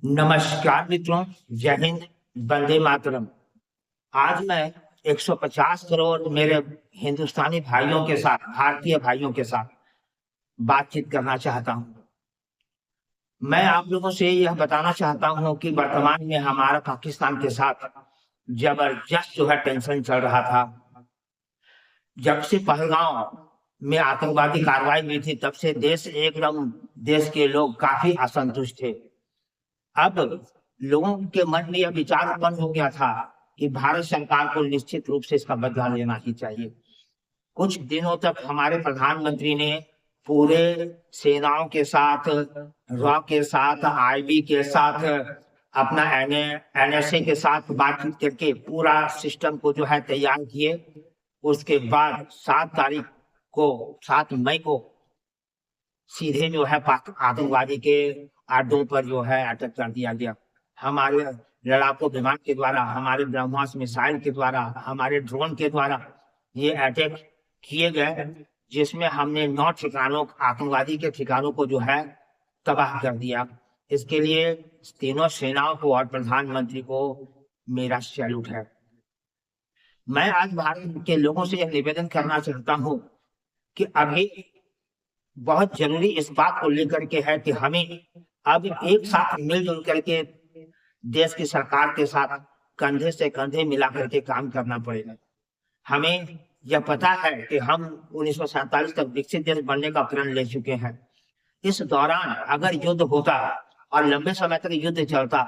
नमस्कार मित्रों, जय हिंद, वंदे मातरम। आज मैं 150 करोड़ मेरे हिंदुस्तानी भाइयों के साथ, भारतीय भाइयों के साथ बातचीत करना चाहता हूँ। मैं आप लोगों से यह बताना चाहता हूँ कि वर्तमान में हमारा पाकिस्तान के साथ जबरदस्त जो है टेंशन चल रहा था। जब से पहलगाम में आतंकवादी कार्रवाई हुई थी, तब से देश के लोग काफी असंतुष्ट थे। अब लोगों के मन में यह विचार उत्पन्न हो गया था कि भारत सरकार को निश्चित रूप से इसका बदला लेना ही चाहिए। कुछ दिनों तक हमारे प्रधानमंत्री ने पूरे सेनाओं के साथ, रॉ के साथ, आईबी के साथ, अपना एनएसए के साथ बातचीत करके पूरा सिस्टम को जो है तैयार किए। उसके बाद 7 मई को सीधे जो है आतंकवादी के अड्डों पर जो है अटैक कर दिया गया। हमारे लड़ाकू विमान के द्वारा, हमारे ब्रह्मोस मिसाइल के द्वारा, हमारे ड्रोन के द्वारा ये अटैक किए गए, जिसमें हमने 9 ठिकानों, आतंकवादी के ठिकानों को जो है तबाह कर दिया। इसके लिए तीनों सेनाओं को और प्रधानमंत्री को मेरा सैल्यूट है। मैं आज भारत के लोगों से यह निवेदन करना चाहता हूँ कि अभी बहुत जरूरी इस बात को लेकर के है कि हमें अब एक साथ मिलजुल करके देश की सरकार के साथ कंधे से कंधे मिला करके काम करना पड़ेगा। हमें यह पता है कि हम 1947 तक विकसित देश बनने का प्रण ले चुके हैं। इस दौरान अगर युद्ध होता और लंबे समय तक युद्ध चलता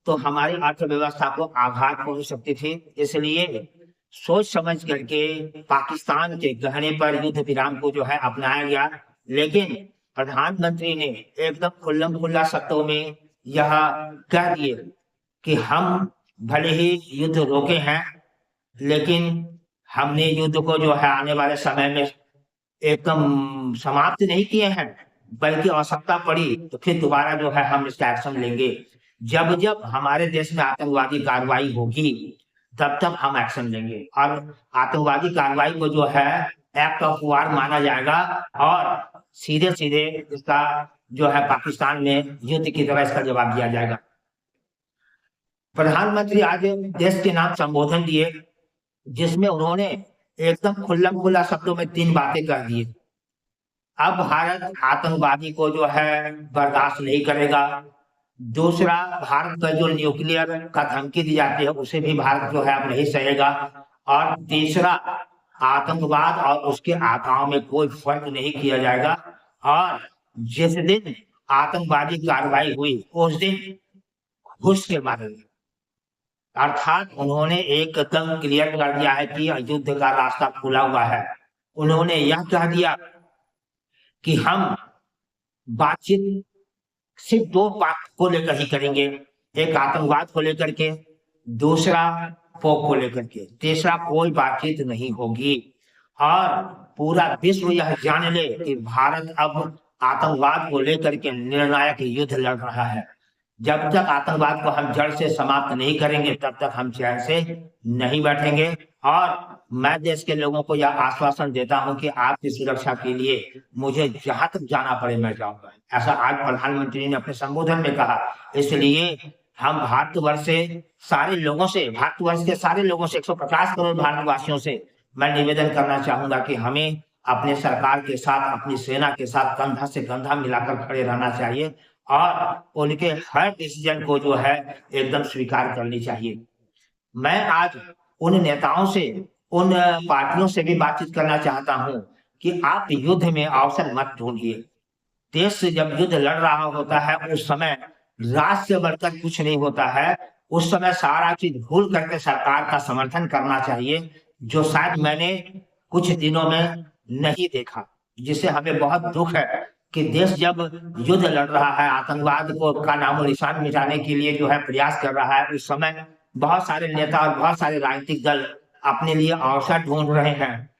तो हमारी अर्थव्यवस्था को आघात पहुंच सकती थी। इसलिए सोच समझ करके पाकिस्तान के कहने पर युद्ध विराम को जो है अपनाया गया। लेकिन प्रधानमंत्री ने एकदम खुल्लम खुल्ला शब्दों में यह कह दिए कि हम भले ही युद्ध रोके हैं, लेकिन हमने युद्ध को जो है आने वाले समय में एकदम समाप्त नहीं किए हैं, बल्कि आवश्यकता पड़ी तो फिर दोबारा जो है हम इसका एक्शन लेंगे। जब जब हमारे देश में आतंकवादी कार्रवाई होगी, तब तब हम एक्शन लेंगे और आतंकवादी कार्रवाई को जो है एक्ट ऑफ वार माना जाएगा और सीधे सीधे इसका जो है पाकिस्तान में युद्ध की तरह इसका जवाब दिया जाएगा। प्रधानमंत्री आज देश के नाम संबोधन दिए, जिसमें उन्होंने एकदम खुल्लम खुल्ला शब्दों में 3 बातें कह दी। अब भारत आतंकवादी को जो है बर्दाश्त नहीं करेगा। दूसरा, भारत का जो न्यूक्लियर का धमकी दी जाती है उसे भी भारत जो है अब नहीं सहेगा। और तीसरा, आतंकवाद और उसके आकाओं में कोई फर्क नहीं किया जाएगा। और जिस दिन आतंकवादी कार्रवाई हुई उस दिन घुस के मारेंगे। अर्थात उन्होंने एकदम क्लियर कर दिया है कि युद्ध का रास्ता खुला हुआ है। उन्होंने यह कह दिया कि हम बातचीत सिर्फ 2 बात को लेकर ही करेंगे, एक आतंकवाद को लेकर के, दूसरा पोक को लेकर के, तीसरा कोई बातचीत नहीं होगी। और पूरा विश्व यह जान ले कि भारत अब आतंकवाद को लेकर के निर्णायक युद्ध लड़ रहा है। जब तक आतंकवाद को हम जड़ से समाप्त नहीं करेंगे, तब तक हम चैन से नहीं बैठेंगे। और मैं देश के लोगों को यह आश्वासन देता हूं कि आपकी सुरक्षा के लिए मुझे जहां तक जाना पड़े मैं जाऊंगा। ऐसा आज प्रधानमंत्री ने अपने संबोधन में कहा। इसलिए हम भारतवर्ष के सारे लोगों से, 150 करोड़ भारतवासियों से मैं निवेदन करना चाहूंगा कि हमें अपने सरकार के साथ, अपनी सेना के साथ कंधा से कंधा मिलाकर खड़े रहना चाहिए और उनके हर डिसीजन को जो है एकदम स्वीकार करनी चाहिए। मैं आज उन नेताओं से, उन पार्टियों से भी बातचीत करना चाहता हूं कि आप युद्ध में अवसर मत ढूंढिए। देश से जब युद्ध लड़ रहा होता है उस समय राज से बढ़कर कुछ नहीं होता है। उस समय सारा चीज भूल करके सरकार का समर्थन करना चाहिए, जो शायद मैंने कुछ दिनों में नहीं देखा, जिससे हमें बहुत दुख है कि देश जब युद्ध लड़ रहा है, आतंकवाद को का नामो निशान मिटाने के लिए जो है प्रयास कर रहा है, उस समय बहुत सारे नेता और बहुत सारे राजनीतिक दल अपने लिए अवसर ढूंढ रहे हैं।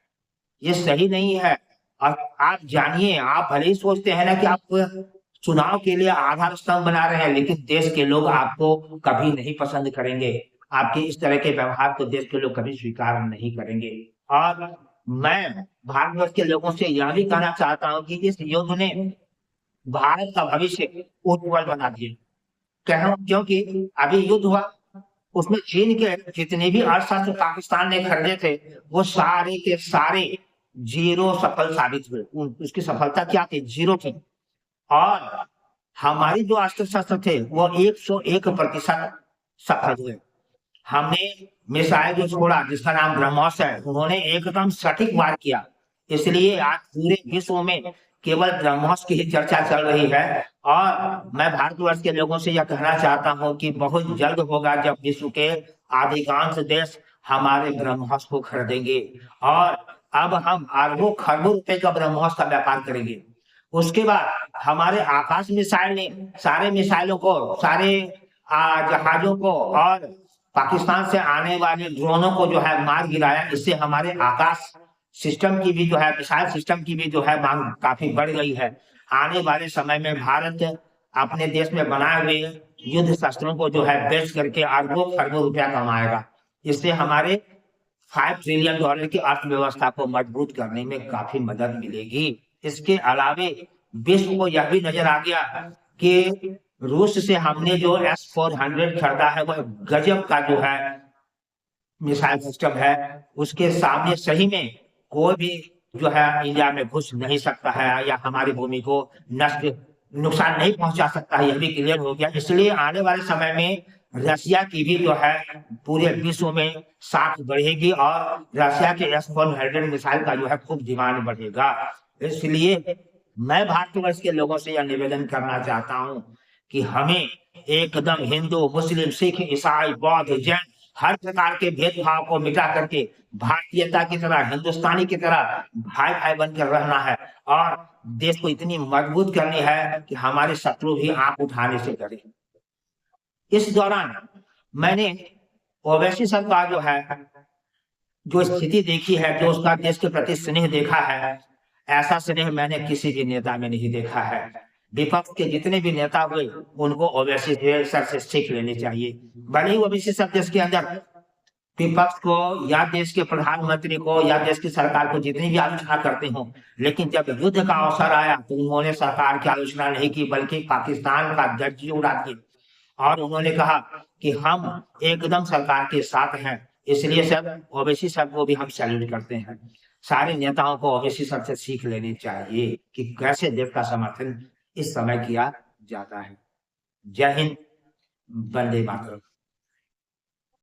ये सही नहीं है। और आप जानिए, आप भले ही सोचते हैं ना कि आप चुनाव के लिए आधार स्तंभ बना रहे हैं, लेकिन देश के लोग आपको कभी नहीं पसंद करेंगे। आपके इस तरह के व्यवहार को देश के लोग कभी स्वीकार नहीं करेंगे। और मैं भारतवर्ष के लोगों से यह भी कहना चाहता हूं कि इस युद्ध ने भारत का भविष्य उज्जवल बना दिया। कह रहा हूँ क्योंकि अभी युद्ध हुआ, उसमें चीन के जितने भी अर्थशास्त्र पाकिस्तान ने खरीदे थे, वो सारे के सारे जीरो सफल साबित हुए। उसकी सफलता क्या थी? जीरो थी। और हमारी जो अस्त्र शस्त्र थे वो 101% सफल हुए। हमने मिसाइल जो छोड़ा जिसका नाम ब्रह्मोस है, उन्होंने एकदम सटीक वार किया। इसलिए आज पूरे विश्व में केवल ब्रह्मोस की ही चर्चा चल रही है। और मैं भारतवर्ष के लोगों से यह कहना चाहता हूं कि बहुत जल्द होगा जब विश्व के अधिकांश देश हमारे ब्रह्मोस को खरीदेंगे, और अब हम अरबों खरबों रुपए का ब्रह्मोस का व्यापार करेंगे। उसके बाद हमारे आकाश मिसाइल ने सारे मिसाइलों को, सारे जहाजों को और पाकिस्तान से आने वाले ड्रोनों को जो है मार गिराया। इससे हमारे आकाश सिस्टम की भी जो है, मिसाइल सिस्टम की भी जो है मांग काफी बढ़ गई है। आने वाले समय में भारत अपने देश में बनाए हुए युद्ध शस्त्रों को जो है बेच करके अरबों खरबों रुपया कमाएगा। इससे हमारे 5 ट्रिलियन डॉलर की अर्थव्यवस्था को मजबूत करने में काफी मदद मिलेगी। इसके अलावे विश्व को यह भी नजर आ गया कि रूस से हमने जो S-400 खरीदा है वह गजब का जो है मिसाइल सिस्टम है। उसके सामने सही में कोई भी जो है इंडिया में घुस नहीं सकता है या हमारी भूमि को नष्ट नुकसान नहीं पहुंचा सकता है, यह भी क्लियर हो गया। इसलिए आने वाले समय में रसिया की भी जो है पूरे विश्व में साख बढ़ेगी और रसिया के S-400 मिसाइल का जो है खूब डिमांड बढ़ेगा। इसलिए मैं भारतवर्ष के लोगों से यह निवेदन करना चाहता हूं कि हमें एकदम हिंदू, मुस्लिम, सिख, ईसाई, बौद्ध, जैन हर प्रकार के भेदभाव को मिटा करके भारतीयता की तरह, हिंदुस्तानी की तरह भाई भाई बनकर रहना है और देश को इतनी मजबूत करनी है कि हमारे शत्रु भी आंख उठाने से डरे। इस दौरान मैंने ओवैसी साहब का जो है जो स्थिति देखी है, जो उसका देश के प्रति स्नेह देखा है, ऐसा स्नेह मैंने किसी भी नेता में नहीं देखा है। विपक्ष के जितने भी नेता हुए उनको ओवैसी सर से सीख लेनी चाहिए। भले ही ओवैसी सर देश के अंदर विपक्ष को या देश के प्रधानमंत्री को या देश की सरकार को जितनी भी आलोचना करते हो, लेकिन जब युद्ध का अवसर आया तो उन्होंने सरकार की आलोचना नहीं की बल्कि पाकिस्तान का धज्जी उड़ा दी और उन्होंने कहा कि हम एकदम सरकार के साथ हैं। इसलिए सर ओवैसी सर को भी हम सैल्यूट करते हैं। सारे नेताओं को ओवैसी सर से सीख लेनी चाहिए कि कैसे देश का समर्थन इस समय किया जाता है। जय हिंद, वंदे मातरम।